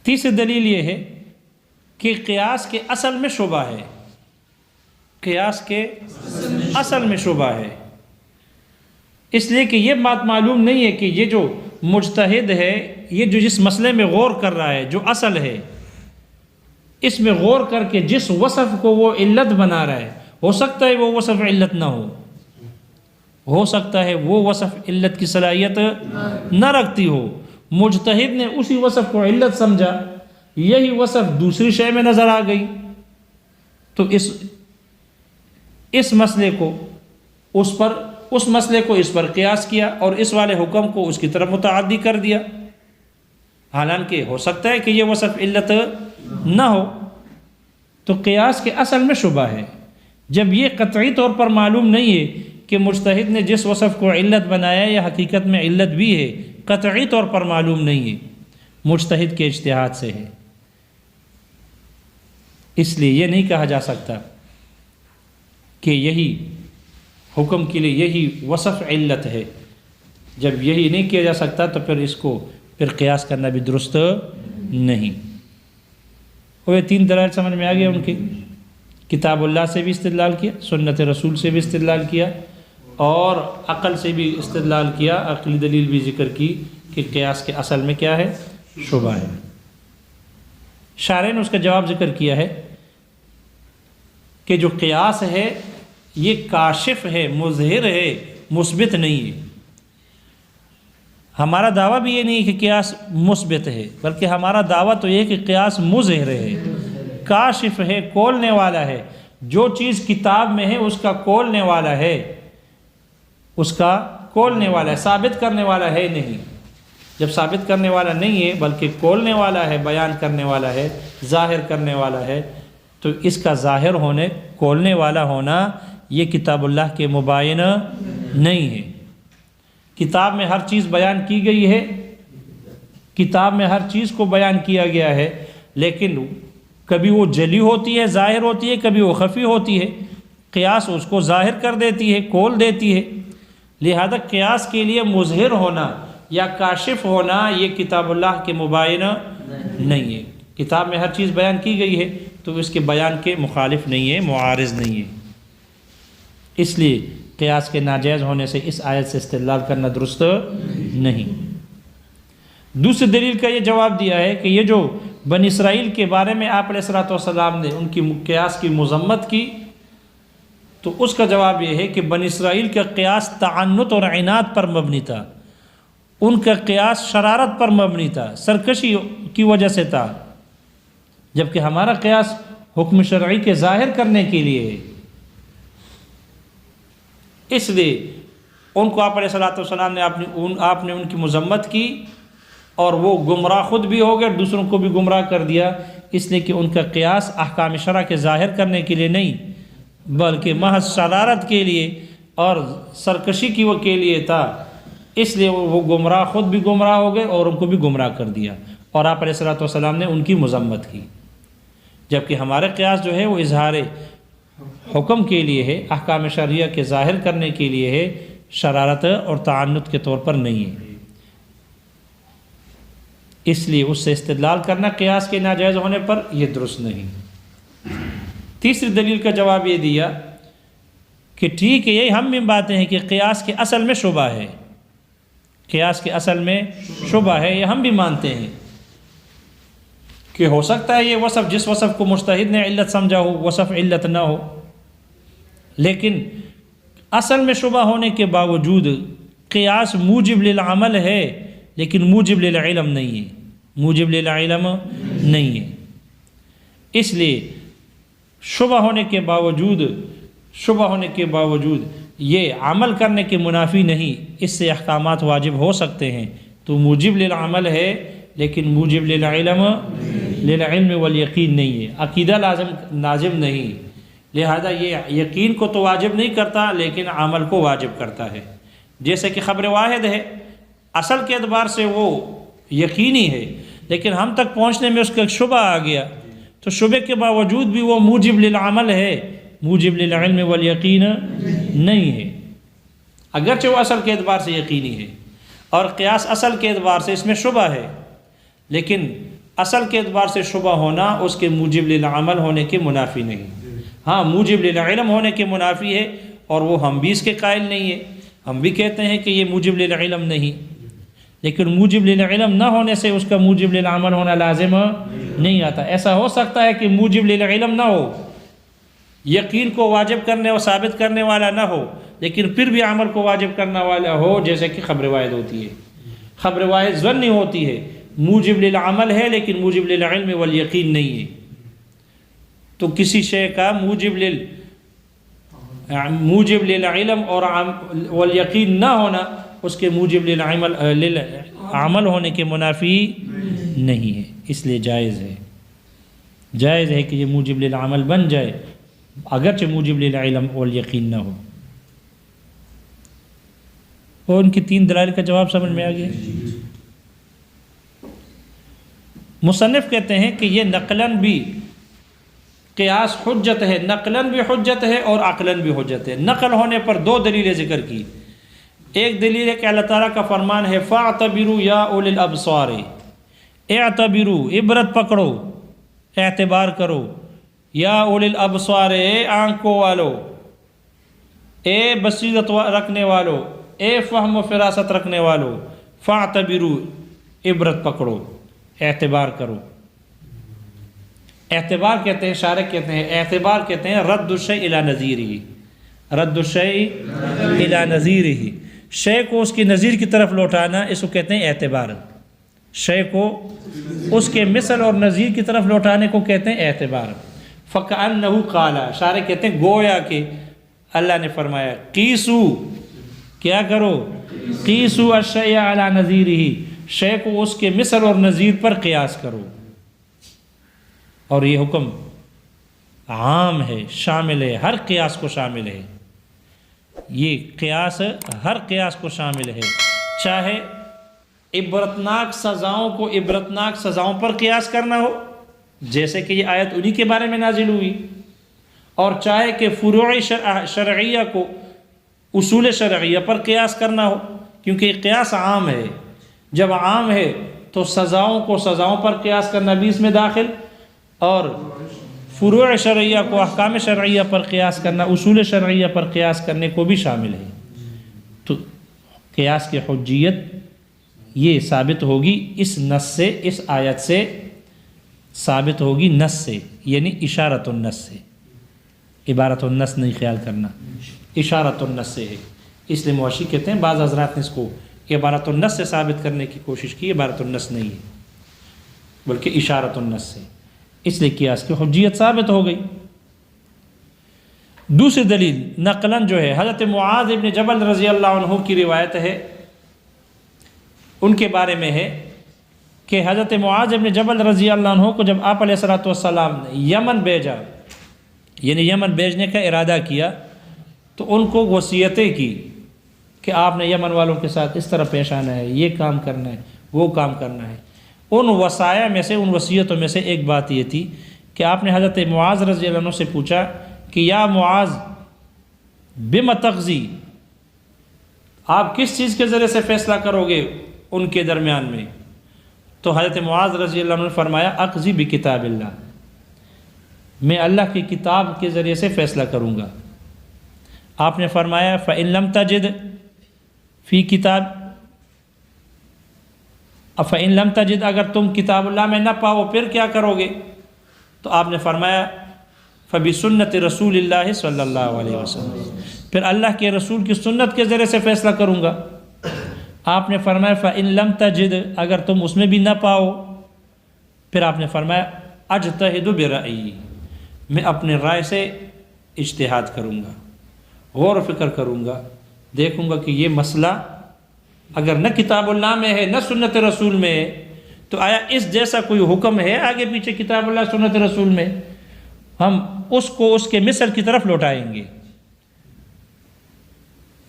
تیسری دلیل یہ ہے کہ قیاس کے اصل میں شبہ ہے، قیاس کے اصل میں شبہ ہے، اس لیے کہ یہ بات معلوم نہیں ہے کہ یہ جو مجتہد ہے، یہ جو جس مسئلے میں غور کر رہا ہے، جو اصل ہے، اس میں غور کر کے جس وصف کو وہ علت بنا رہا ہے، ہو سکتا ہے وہ وصف علت نہ ہو سکتا ہے وہ وصف علت کی صلاحیت نہ رکھتی ہو، مجتہد نے اسی وصف کو علت سمجھا، یہی وصف دوسری شے میں نظر آ گئی، تو اس مسئلے کو اس مسئلے کو اس پر قیاس کیا اور اس والے حکم کو اس کی طرف متعدی کر دیا، حالانکہ ہو سکتا ہے کہ یہ وصف علت نہ ہو، تو قیاس کے اصل میں شبہ ہے۔ جب یہ قطعی طور پر معلوم نہیں ہے کہ مجتہد نے جس وصف کو علت بنایا یا حقیقت میں علت بھی ہے، قطعی طور پر معلوم نہیں ہے، مجتہد کے اجتہاد سے ہے، اس لیے یہ نہیں کہا جا سکتا کہ یہی حکم کے لیے یہی وصف علت ہے۔ جب یہی نہیں کیا جا سکتا تو پھر قیاس کرنا بھی درست نہیں۔ وہ 3 دلائل سمجھ میں آ گیا ان کے، کتاب اللہ سے بھی استدلال کیا، سنت رسول سے بھی استدلال کیا، اور عقل سے بھی استدلال کیا، عقلی دلیل بھی ذکر کی کہ قیاس کے اصل میں کیا ہے، شبہ ہے۔ شارح نے اس کا جواب ذکر کیا ہے کہ جو قیاس ہے یہ کاشف ہے، مظہر ہے، مثبت نہیں ہے۔ ہمارا دعویٰ بھی یہ نہیں کہ قیاس مثبت ہے، بلکہ ہمارا دعویٰ تو یہ کہ قیاس مظہر ہے، کاشف ہے، کھولنے والا ہے۔ جو چیز کتاب میں ہے اس کا کھولنے والا ہے، اس کا کھولنے والا ہے، ثابت کرنے والا ہے نہیں۔ جب ثابت کرنے والا نہیں ہے بلکہ کھولنے والا ہے، بیان کرنے والا ہے، ظاہر کرنے والا ہے، تو اس کا ظاہر ہونے، کھولنے والا ہونا یہ کتاب اللہ کے مباین نہیں ہے۔ کتاب میں ہر چیز بیان کی گئی ہے، کتاب میں ہر چیز کو بیان کیا گیا ہے، لیکن کبھی وہ جلی ہوتی ہے، ظاہر ہوتی ہے، کبھی وہ خفی ہوتی ہے۔ قیاس اس کو ظاہر کر دیتی ہے، کھول دیتی ہے۔ لہذا قیاس کے لیے مظہر ہونا یا کاشف ہونا یہ کتاب اللہ کے مباین نہیں ہے۔ کتاب میں ہر چیز بیان کی گئی ہے تو اس کے بیان کے مخالف نہیں ہے، معارض نہیں ہے۔ اس لیے قیاس کے ناجائز ہونے سے اس آیت سے استدلال کرنا درست نہیں۔ دوسری دلیل کا یہ جواب دیا ہے کہ یہ جو بنی اسرائیل کے بارے میں آپ علیہ السلام نے ان کی قیاس کی مذمت کی، تو اس کا جواب یہ ہے کہ بنی اسرائیل کا قیاس تعنت اور عناد پر مبنی تھا، ان کا قیاس شرارت پر مبنی تھا، سرکشی کی وجہ سے تھا، جبکہ ہمارا قیاس حکم شرعی کے ظاہر کرنے کے لیے ہے۔ اس لیے ان کو آپ علیہ السلام نے آپ نے ان کی مذمت کی اور وہ گمراہ خود بھی ہو گئے، دوسروں کو بھی گمراہ کر دیا، اس لیے کہ ان کا قیاس احکام شرع کے ظاہر کرنے کے لیے نہیں بلکہ محض شرارت کے لیے اور سرکشی کی وہ کے لیے تھا، اس لیے وہ گمراہ خود بھی گمراہ ہو گئے اور ان کو بھی گمراہ کر دیا، اور آپ علیہ السلام نے ان کی مذمت کی۔ جبکہ ہمارے قیاس جو ہے وہ اظہار حکم کے لیے ہے، احکام شرعیہ کے ظاہر کرنے کے لیے ہے، شرارت اور تعنت کے طور پر نہیں ہے۔ اس لیے اس سے استدلال کرنا قیاس کے ناجائز ہونے پر یہ درست نہیں۔ تیسری دلیل کا جواب یہ دیا کہ ٹھیک ہے، یہی ہم بھی باتیں ہیں کہ قیاس کے اصل میں شبہ ہے، قیاس کے اصل میں شبہ ہے، یہ ہم بھی مانتے ہیں کہ ہو سکتا ہے یہ وصف جس وصف کو مجتہد نے علت سمجھا ہو وصف علت نہ ہو، لیکن اصل میں شبہ ہونے کے باوجود قیاس موجب للعمل ہے لیکن موجب للعلم نہیں ہے، موجب للعلم نہیں ہے۔ اس لیے شبہ ہونے کے باوجود یہ عمل کرنے کے منافی نہیں، اس سے احکامات واجب ہو سکتے ہیں، تو موجب للعمل ہے لیکن موجب للعلم والیقین نہیں ہے، عقیدہ لازم نہیں، لہذا یہ یقین کو تو واجب نہیں کرتا لیکن عمل کو واجب کرتا ہے۔ جیسے کہ خبر واحد ہے، اصل کے اعتبار سے وہ یقینی ہے لیکن ہم تک پہنچنے میں اس کا ایک شبہ آ گیا، تو شبہ کے باوجود بھی وہ موجب للعمل ہے، موجب للعلم والیقین نہیں ہے، اگرچہ وہ اصل کے اعتبار سے یقینی ہے، اور قیاس اصل کے اعتبار سے اس میں شبہ ہے، لیکن اصل کے اعتبار سے شبہ ہونا اس کے موجب للعمل ہونے کے منافی نہیں، ہاں موجب للعلم ہونے کے منافی ہے، اور وہ ہم بھی اس کے قائل نہیں ہے، ہم بھی کہتے ہیں کہ یہ موجب للعلم نہیں، لیکن موجب للعلم نہ ہونے سے اس کا موجب للعمل ہونا لازم نہیں آتا۔ ایسا ہو سکتا ہے کہ موجب للعلم نہ ہو، یقین کو واجب کرنے اور ثابت کرنے والا نہ ہو، لیکن پھر بھی عمل کو واجب کرنے والا ہو، جیسے کہ خبر واحد ہوتی ہے۔ خبر واحد ظنی ہوتی ہے، موجب للعمل ہے لیکن موجب للعلم والیقین نہیں ہے۔ تو کسی شے کا موجب للعلم اور والیقین نہ ہونا اس کے موجب للعمل ہونے کے منافی نہیں ہے، اس لیے جائز ہے کہ یہ موجب للعمل بن جائے اگرچہ موجب للعلم والیقین نہ ہو۔ اور ان کی 3 دلائل کا جواب سمجھ میں آ گیا۔ مصنف کہتے ہیں کہ یہ نقلاً بھی قیاس حجت ہے، نقلاً بھی حجت ہے اور عقلاً بھی حجت ہے۔ نقل ہونے پر 2 دلیلیں ذکر کی۔ ایک دلیل ہے کہ اللہ تعالیٰ کا فرمان ہے فَاعْتَبِرُوا يَا أُولِي الْأَبْصَارِ، اعتبروا عبرت پکڑو، اعتبار کرو، یا اولی الابصار اے آنکھوں والو، اے بصیرت رکھنے والو، اے فہم و فراست رکھنے والو، فاعتبروا عبرت پکڑو، اعتبار کرو۔ اعتبار کہتے ہیں، شارح کہتے ہیں اعتبار کہتے ہیں رد الشیء الی نظیرہ، رد الشیء الی نظیرہ، شے کو اس کی نظیر کی طرف لوٹانا، اس کو کہتے ہیں اعتبار۔ شے کو اس کے مثل اور نظیر کی طرف لوٹانے کو کہتے ہیں اعتبار۔ فَكَأَنَّهُ قَالَ، شارح کہتے ہیں گویا کہ اللہ نے فرمایا قیسو، کیا کرو، قیسو الشیء علی نظیرہ، شے کو اس کے مثل اور نظیر پر قیاس کرو۔ اور یہ حکم عام ہے، شامل ہے، ہر قیاس کو شامل ہے۔ یہ قیاس ہر قیاس کو شامل ہے، چاہے عبرتناک سزاؤں کو عبرتناک سزاؤں پر قیاس کرنا ہو، جیسے کہ یہ آیت انہی کے بارے میں نازل ہوئی، اور چاہے کہ فروع شرعیہ کو اصول شرعیہ پر قیاس کرنا ہو، کیونکہ یہ قیاس عام ہے۔ جب عام ہے تو سزاؤں کو سزاؤں پر قیاس کرنا بھی اس میں داخل، اور فروع شرعیہ کو احکام شرعیہ پر قیاس کرنا، اصول شرعیہ پر قیاس کرنے کو بھی شامل ہے۔ تو قیاس کی حجیت یہ ثابت ہوگی اس نص سے، اس آیت سے ثابت ہوگی، نص سے، یعنی اشارت النص سے، عبارت النص نہیں خیال کرنا، اشارت النص سے ہے۔ اس لیے موشی کہتے ہیں بعض حضرات نے اس کو عبارت النص سے ثابت کرنے کی کوشش کی، عبارت النص نہیں ہے بلکہ اشارت النص سے، اس لیے قیاس کی حجیت ثابت ہو گئی۔ دوسری دلیل نقلاً جو ہے حضرت معاذ ابن جبل رضی اللہ عنہ کی روایت ہے، ان کے بارے میں ہے کہ حضرت معاذ ابن جبل رضی اللہ عنہ کو جب آپ علیہ السلام نے یمن بھیجا، یعنی یمن بھیجنے کا ارادہ کیا، تو ان کو وصیتیں کی کہ آپ نے یمن والوں کے ساتھ اس طرح پیش آنا ہے، یہ کام کرنا ہے، وہ کام کرنا ہے۔ ان وصایا میں سے، ان وصیتوں میں سے ایک بات یہ تھی کہ آپ نے حضرت معاذ رضی اللہ عنہ سے پوچھا کہ یا معاذ بما تقضی، آپ کس چیز کے ذریعے سے فیصلہ کرو گے ان کے درمیان میں؟ تو حضرت معاذ رضی اللہ عنہ نے فرمایا اقضی بکتاب اللہ، میں اللہ کی کتاب کے ذریعے سے فیصلہ کروں گا۔ آپ نے فرمایا فَإِن لَمْ تَجِدْ فی کتاب، فَإِن لَمْ تَجِدْ، اگر تم کتاب اللہ میں نہ پاؤ پھر کیا کرو گے؟ تو آپ نے فرمایا فَبِسُنَّةِ رسول اللہ صلی اللہ علیہ وسلم، پھر اللہ کے رسول کی سنت کے ذریعے سے فیصلہ کروں گا۔ آپ نے فرمایا فَإِن لَمْ تَجِدْ، اگر تم اس میں بھی نہ پاؤ، پھر آپ نے فرمایا اجتہد برأیی، میں اپنے رائے سے اجتہاد کروں گا، غور و فکر کروں گا، دیکھوں گا کہ یہ مسئلہ اگر نہ کتاب اللہ میں ہے نہ سنت رسول میں ہے، تو آیا اس جیسا کوئی حکم ہے آگے پیچھے کتاب اللہ سنت رسول میں؟ ہم اس کو اس کے مثل کی طرف لوٹائیں گے۔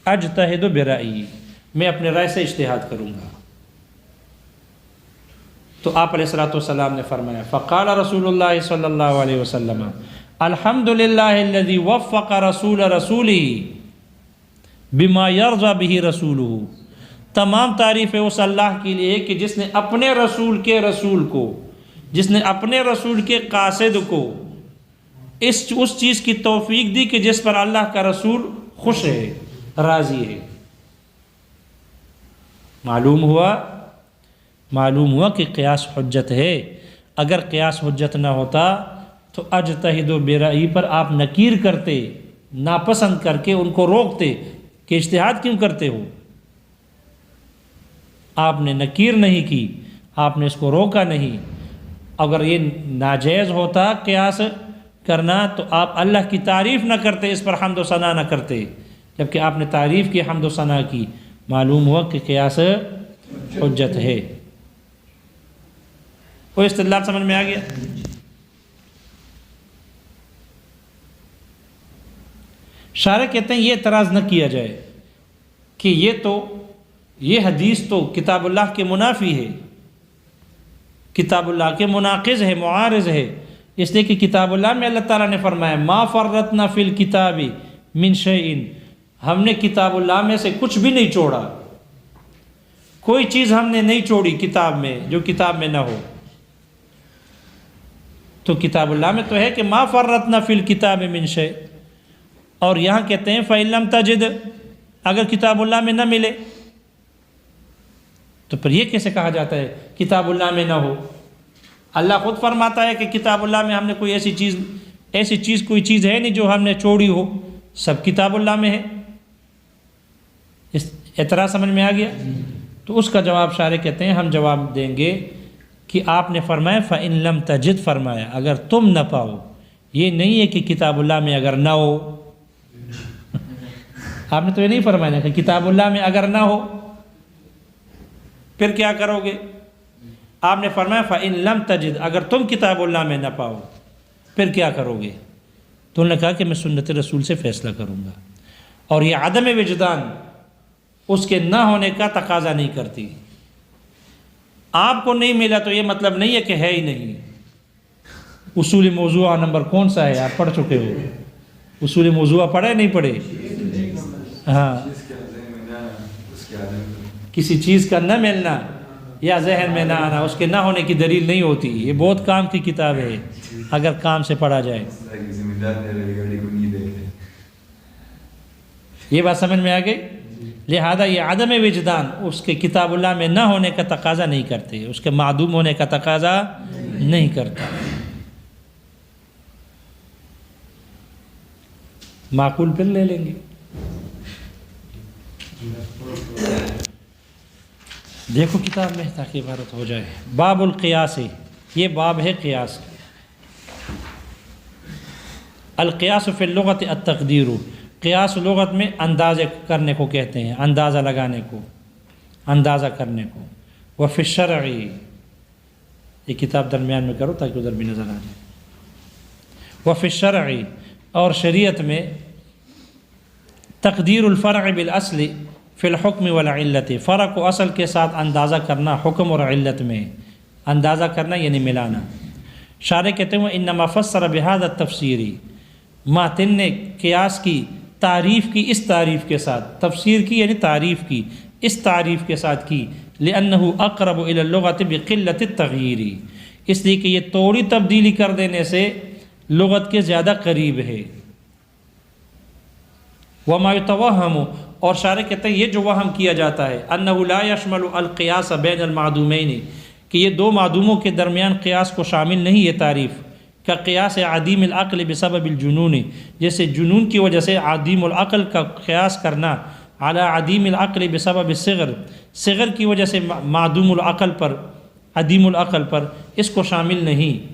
اجتہد برأیی، میں اپنے رائے سے اجتہاد کروں گا۔ تو آپ علیہ السلام نے فرمایا فقال رسول اللہ صلی اللہ علیہ وسلم الحمد للہ الذی وفق رسول رسولہ بما یرضی بہ رسولہ، تمام تعریف ہے اس اللہ کے لیے کہ جس نے اپنے رسول کے رسول کو جس نے اپنے رسول کے قاصد کو اس چیز کی توفیق دی کہ جس پر اللہ کا رسول خوش ہے، راضی ہے۔ معلوم ہوا کہ قیاس حجت ہے۔ اگر قیاس حجت نہ ہوتا تو اجتہد و برأی پر آپ نکیر کرتے، ناپسند کر کے ان کو روکتے کہ اجتہاد کیوں کرتے ہو۔ آپ نے نکیر نہیں کی، آپ نے اس کو روکا نہیں۔ اگر یہ ناجائز ہوتا قیاس کرنا تو آپ اللہ کی تعریف نہ کرتے، اس پر حمد و ثنا نہ کرتے، جبکہ آپ نے تعریف کی، حمد و ثنا کی۔ معلوم ہوا کہ قیاس حجت ہے۔ وہ استدلال سمجھ میں آ گیا؟ شارح کہتے ہیں یہ اعتراض نہ کیا جائے کہ یہ حدیث تو کتاب اللہ کے منافی ہے، کتاب اللہ کے مناقض ہے، معارض ہے، اس لیے کہ کتاب اللہ میں اللہ تعالیٰ نے فرمایا ما فرطنا فی الکتاب من شیء، ہم نے کتاب اللہ میں سے کچھ بھی نہیں چھوڑا، کوئی چیز ہم نے نہیں چھوڑی کتاب میں جو کتاب میں نہ ہو۔ تو کتاب اللہ میں تو ہے کہ ما فرطنا فی الکتاب من شیء، اور یہاں کہتے ہیں فَإِن لَمْ تَجِدْ، اگر کتاب اللہ میں نہ ملے تو پھر یہ کیسے کہا جاتا ہے کتاب اللہ میں نہ ہو؟ اللہ خود فرماتا ہے کہ کتاب اللہ میں ہم نے کوئی ایسی چیز کوئی چیز ہے نہیں جو ہم نے چھوڑی ہو، سب کتاب اللہ میں ہے۔ اس اعتراض سمجھ میں آ گیا؟ تو اس کا جواب شارح کہتے ہیں ہم جواب دیں گے کہ آپ نے فرمایا فَإِن لَمْ تَجِدْ، فرمایا اگر تم نہ پاؤ، یہ نہیں ہے کہ کتاب اللہ میں اگر نہ ہو۔ آپ نے تو یہ نہیں فرمایا کہ کتاب اللہ میں اگر نہ ہو پھر کیا کرو گے؟ آپ نے فرمایا فَإِن لَمْ تَجِدْ، اگر تم کتاب اللہ میں نہ پاؤ پھر کیا کرو گے؟ تو انہوں نے کہا کہ میں سنت رسول سے فیصلہ کروں گا، اور یہ عدم وجدان اس کے نہ ہونے کا تقاضا نہیں کرتی۔ آپ کو نہیں ملا تو یہ مطلب نہیں ہے کہ ہے ہی نہیں۔ اصول موضوع نمبر کون سا ہے؟ آپ پڑھ چکے ہو اصول موضوع، پڑھے نہیں پڑھے؟ ہاں، کسی چیز کا نہ ملنا یا ذہن میں نہ آنا اس کے نہ ہونے کی دلیل نہیں ہوتی۔ یہ بہت کام کی کتاب ہے اگر کام سے پڑھا جائے۔ یہ بات سمجھ میں آ گئی؟ لہذا یہ عدم وجدان اس کے کتاب اللہ میں نہ ہونے کا تقاضا نہیں کرتے، اس کے معدوم ہونے کا تقاضا نہیں کرتا۔ معقول پھر لے لیں گے۔ دیکھو کتاب میں تاکہ عبارت ہو جائے۔ باب القیاس، یہ باب ہے قیاس۔ القیاس فی اللغت التقدیر، قیاس لغت میں اندازے کرنے کو کہتے ہیں، اندازہ لگانے کو، اندازہ کرنے کو۔ وفی الشرع، یہ کتاب درمیان میں کرو تاکہ ادھر بھی نظر آ جائے۔ وفی الشرع، اور شریعت میں تقدیر الفرع بالاصل فی الحکم والعلت، فرع کو اصل کے ساتھ اندازہ کرنا حکم اور علت میں، اندازہ کرنا یعنی ملانا۔ شارح کہتے ہیں انما فسر بہذا التفسیری، ماتن نے قیاس کی تعریف کی اس تعریف کے ساتھ، تفسیر کی یعنی تعریف کی اس تعریف کے ساتھ کی، لأنہ اقرب الی اللغت بقلت التغییر، اس لیے کہ یہ توڑی تبدیلی کر دینے سے لغت کے زیادہ قریب ہے۔ وما یتوہم، اور شارح کہتے ہیں یہ جو وہم کیا جاتا ہے انہ لا یشمل القیاس بین المعدومین، کہ یہ دو معدوموں کے درمیان قیاس کو شامل نہیں، یہ تعریف کا قیاس عدیم العقل بسبب الجنون، جیسے جنون کی وجہ سے عدیم العقل کا قیاس کرنا علی عدیم العقل بسبب الصغر، صغر کی وجہ سے معدوم العقل پر، عدیم العقل پر، اس کو شامل نہیں۔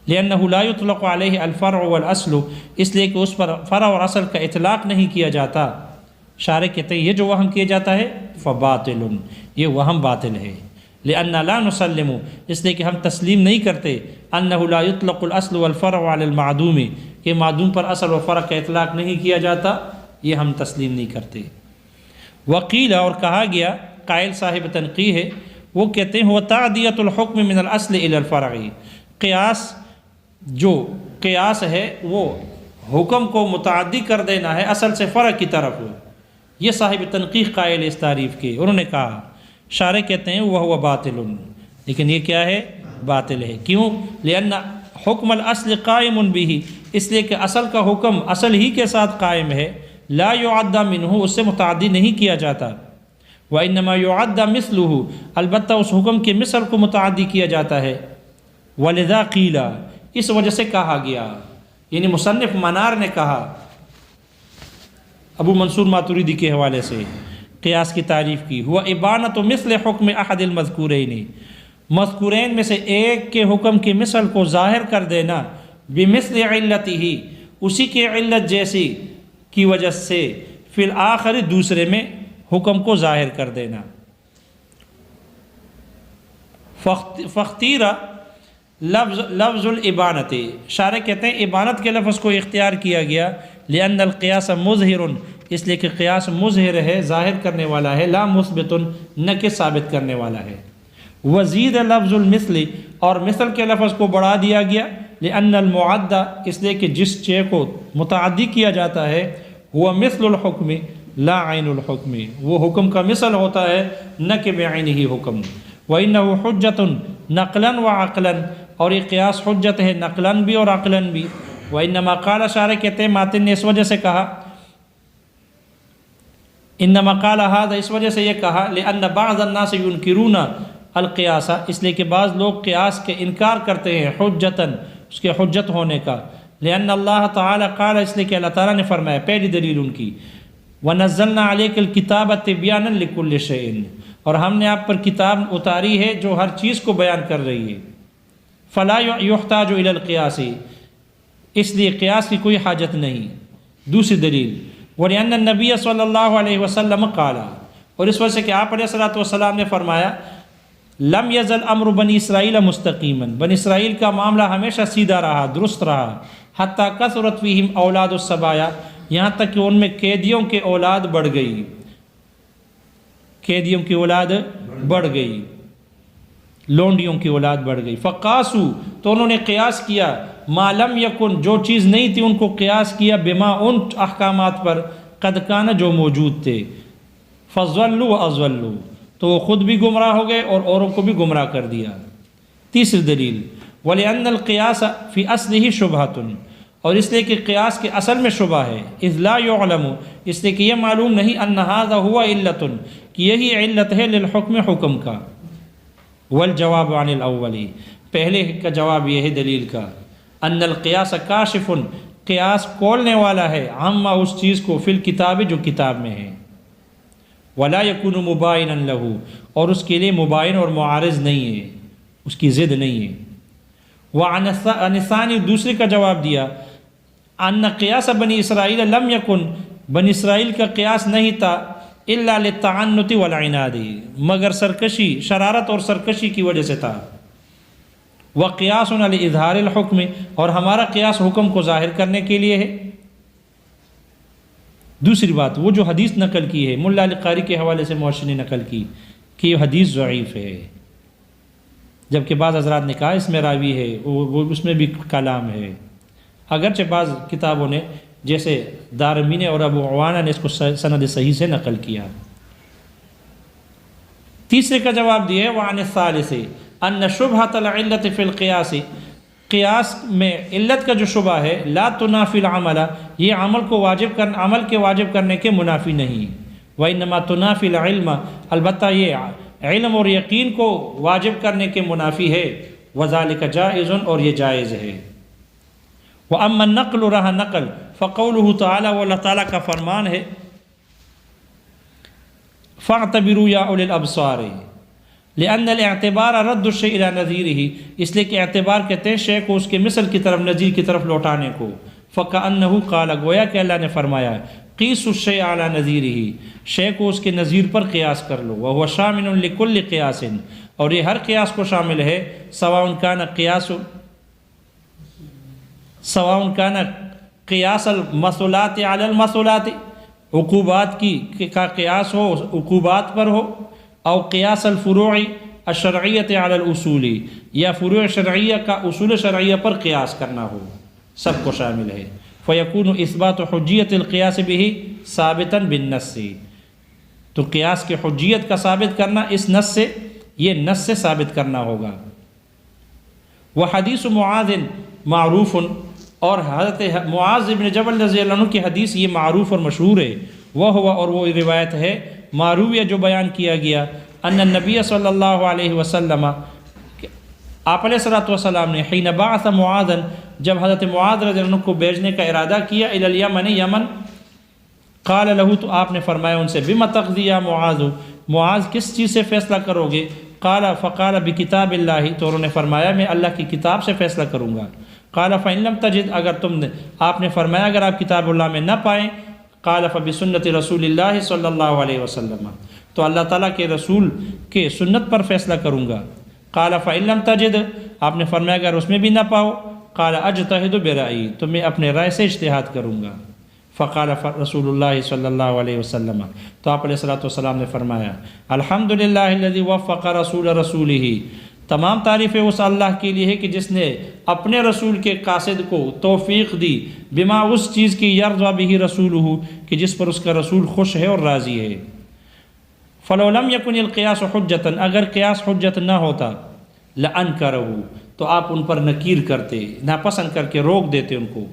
لأنه لا يطلق عليه الفرع والاصل، اس لیے کہ اس پر فرع اور اصل کا اطلاق نہیں کیا جاتا۔ شارح کہتے ہیں یہ جو وہم کیا جاتا ہے فباطل، یہ وہم باطل ہے۔ لأن لا نسلم، اس لیے کہ ہم تسلیم نہیں کرتے، انه لا يطلق الاصل والفرع على المعدوم، کہ معدوم پر اصل و فرع کا اطلاق نہیں کیا جاتا، یہ ہم تسلیم نہیں کرتے۔ وقیل، اور کہا گیا، قائل صاحب تنقیح ہے، وہ کہتے ہیں وہ تعدیۃ الحکم من الاصل الى الفرع، قیاس جو قیاس ہے وہ حکم کو متعدی کر دینا ہے اصل سے فرع کی طرف۔ یہ صاحب تنقیح قائل اس تعریف کے، انہوں نے کہا، شارح کہتے ہیں وہ باطل، لیکن یہ کیا ہے؟ باطل ہے۔ کیوں؟ لأن حکم الاصل قائم به، اس لیے کہ اصل کا حکم اصل ہی کے ساتھ قائم ہے، لا يعد منہ، اس سے متعدی نہیں کیا جاتا، وإنما يعد مثلہ، البتہ اس حکم کے مثل کو متعدی کیا جاتا ہے، ولذا قیل، اس وجہ سے کہا گیا، یعنی مصنف منار نے کہا ابو منصور ماتریدی کے حوالے سے قیاس کی تعریف کی، ہوا ابانۃ مثل حکم احد المذکورین، مذکورین میں سے ایک کے حکم کی مثل کو ظاہر کر دینا، بمثل علتہ، اسی کی علت جیسی کی وجہ سے، فی الآخر، دوسرے میں حکم کو ظاہر کر دینا۔ فاختیرہ لفظ الابانت، شارح کہتے ہیں ابانت کے لفظ کو اختیار کیا گیا، لأن القیاس مظہر، اس لیے کہ قیاس مظہر ہے، ظاہر کرنے والا ہے، لا مثبت، نہ کہ ثابت کرنے والا ہے۔ وزید لفظ المثل، اور مثل کے لفظ کو بڑھا دیا گیا، لأن المعد، اس لیے کہ جس شے کو متعدی کیا جاتا ہے، وہ مثل الحکم لا عین الحکم، وہ حکم کا مثل ہوتا ہے، نہ کہ بعینہ حکم۔ وإنه حجۃ نقلا وعقلا، اور یہ قیاس حجت ہے نقلاً بھی اور عقلاً بھی۔ وإنما قال، شارح کہتے ہیں ماتن نے اس وجہ سے کہا، انما قال هذا، اس وجہ سے یہ کہا، لأن بعض الناس ينکرون القیاس، اس لیے کہ بعض لوگ قیاس کے انکار کرتے ہیں، حجتاً، اس کے حجت ہونے کا، لأن اللہ تعالی قال، اس لیے کہ اللہ تعالیٰ نے فرمایا، پہلی دلیل ان کی، وَنَزَّلْنَا عَلَيْكَ الْكِتَابَ تِبْيَانًا لِكُلِّ شَيْءٍ، اور ہم نے آپ پر کتاب اتاری ہے جو ہر چیز کو بیان کر رہی ہے، فَلَا يُحْتَاجُ إِلَى الْقِيَاسِ، اس لیے قیاس کی کوئی حاجت نہیں۔ دوسری دلیل، وَلِأَنَّ النَّبِيَّ صلی اللہ علیہ وسلم قال، اور اس وجہ سے کہ آپ علیہ الصلوۃ والسلام نے فرمایا، لم یزل امر بنی اسرائیل مستقیما، بنی اسرائیل کا معاملہ ہمیشہ سیدھا رہا، درست رہا، حتیٰ کثرت فیہم اولاد السبایا، یہاں تک کہ ان میں قیدیوں کے اولاد بڑھ گئی، قیدیوں کی اولاد بڑھ گئی، لونڈیوں کی اولاد بڑھ گئی۔ فقاسو، تو انہوں نے قیاس کیا، ما لم یکن، جو چیز نہیں تھی ان کو قیاس کیا، بما، ان احکامات پر، قد کان، جو موجود تھے، فضلوا واضلوا، تو وہ خود بھی گمراہ ہو گئے اور اوروں کو بھی گمراہ کر دیا۔ تیسری دلیل، وَلِأَنَّ الْقِيَاسَ فِي أَصْلِهِ شُبْهَةٌ، اور اس لیے کہ قیاس کے اصل میں شبہ ہے، اذ لا يعلم، اس لیے کہ یہ معلوم نہیں، ان هذا هو علت، کہ یہی علت ہے، للحکم، حکم کا۔ والجواب عن الاول، پہلے کا جواب یہ ہے دلیل کا، ان القیاس کاشف، قیاس کھولنے والا ہے، عما، اس چیز کو، فی الکتاب، جو کتاب میں ہے، ولا یکون مبائنا لہ، اور اس کے لیے مبائن اور معارض نہیں ہے، اس کی ضد نہیں ہے۔ وعن الثانی، دوسرے کا جواب دیا، ان قیاس بنی اسرائیل لم یکن، بنی اسرائیل کا قیاس نہیں تھا، الا للتعنت والعناد، مگر سرکشی، شرارت اور سرکشی کی وجہ سے تھا۔ وقیاسنا لاظہار الحکم، اور ہمارا قیاس حکم کو ظاہر کرنے کے لیے ہے۔ دوسری بات، وہ جو حدیث نقل کی ہے، ملا علی قاری کے حوالے سے محشر نے نقل کی کہ یہ حدیث ضعیف ہے، جبکہ بعض حضرات نے کہا اس میں راوی ہے، وہ اس میں بھی کلام ہے، اگرچہ بعض کتابوں نے جیسے دارمی نے اور ابو عوانہ نے اس کو سند صحیح سے نقل کیا۔ تیسرے کا جواب دیا ہے، وعن الثالث ان شبہۃ العلت فی القیاس، قیاس میں علت کا جو شبہ ہے، لا تنافی العمل، یہ عمل کے واجب کرنے کے منافی نہیں، وانما تنافی العلم، البتہ یہ علم اور یقین کو واجب کرنے کے منافی ہے، وذالک جائز، اور یہ جائز ہے۔ واما النقل، رہا نقل، فقولہ تعالی، وہ اللہ تعالیٰ کا فرمان ہے، فاعتبروا یا اولی الابصار، لأن الاعتبار رد الشیء الی نظیرہ، اس لیے کہ اعتبار کہتے ہیں شے کو اس کے مثل کی طرف، نظیر کی طرف لوٹانے کو۔ فکأنہ قال، گویا کہ اللہ نے فرمایا، قیسوا الشیء علی نظیرہ، شے کو اس کے نظیر پر قیاس کر لو، وہو شامل لکل قیاس، اور یہ ہر قیاس کو شامل ہے، سواء کان قیاس المثلات علی المثلات، عقوبات کا قیاس ہو عقوبات پر ہو، او قیاس الفروع الشرعیت علی الاصول، یا فروع شرعیہ کا اصول شرعیہ پر قیاس کرنا ہو، سب کو شامل ہے۔ فیکون اثبات حجیت القیاس به ثابتا بالنص، تو قیاس کے حجیت کا ثابت کرنا اس نص سے، یہ نص سے ثابت کرنا ہوگا۔ وہ حدیث معاذ معروف، اور حضرت معاذ بن جبل رضی اللہ عنہ کی حدیث یہ معروف اور مشہور ہے، وہ ہوا اور وہ روایت ہے معرویہ جو بیان کیا گیا ان النبی صلی اللہ علیہ وسلم، آپ علیہ الصلوۃ والسلام نے حین بعث معاذ، جب حضرت معاذ رضی اللہ عنہ کو بھیجنے کا ارادہ کیا الی الیمن، یمن، قال له، تو آپ نے فرمایا ان سے بما تقضی یا معاذ، معاذ کس چیز سے فیصلہ کرو گے؟ فقال بکتاب اللہ، تو انہوں نے فرمایا میں اللہ کی کتاب سے فیصلہ کروں گا۔ قال فإن لم تجد، اگر تم نے، آپ نے فرمایا اگر آپ کتاب اللہ میں نہ پائیں، قال فبسنت رسول اللہ صلی اللہ علیہ وسلم، تو اللہ تعالیٰ کے رسول کے سنت پر فیصلہ کروں گا۔ قال فإن لم تجد، آپ نے فرمایا اگر اس میں بھی نہ پاؤ، قال اجتہد برأیی، تو میں اپنے رائے سے اجتہاد کروں گا۔ فقال رسول اللہ صلی اللہ علیہ وسلم، تو آپ علیہ الصلوۃ والسلام نے فرمایا الحمدللہ الذی وفق رسول رسولہ، تمام تعریفیں اس اللہ کے لیے ہے کہ جس نے اپنے رسول کے قاصد کو توفیق دی، بما اس چیز کی یرضی بہ رسولہ، کہ جس پر اس کا رسول خوش ہے اور راضی ہے۔ فلو لم یکن القیاس حجتا، اگر قیاس حجت نہ ہوتا، لانکرہ، تو آپ ان پر نکیر کرتے، ناپسند کر کے روک دیتے ان کو،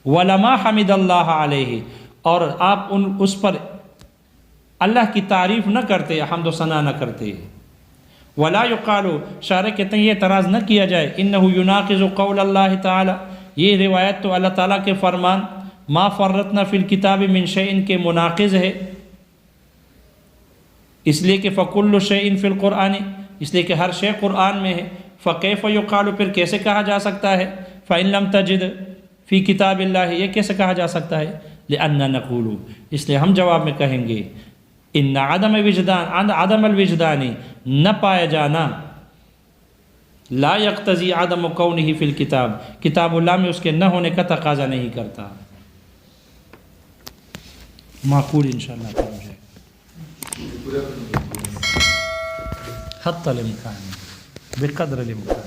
ولما حمد اللہ علیہ، اور آپ اس پر اللہ کی تعریف نہ کرتے، حمد و ثنا نہ کرتے۔ ولا یقال، شارح کہتے ہیں یہ اعتراض نہ کیا جائے، انہ یناقض قول اللہ تعالی، یہ روایت تو اللہ تعالیٰ کے فرمان ما فرطنا فی الکتاب من شیء کے مناقض ہے، اس لیے کہ فکل شیء فی القرآن، اس لیے کہ ہر شے قرآن میں ہے۔ فکیف یقال، پھر کیسے کہا جا سکتا ہے فإن لم تجد فی کتاب اللہ، یہ کیسے کہا جا سکتا ہے؟ لأننا نقول، اس لیے ہم جواب میں کہیں گے ان عدم وجدان، عدم الوجدان، نہ پایا جانا، لا یقتضی عدم کونہ فی الکتاب، کتاب اللہ میں اس کے نہ ہونے کا تقاضا نہیں کرتا۔ معقول انشاءاللہ پڑھ جائے حتی الامکان، بقدر الامکان۔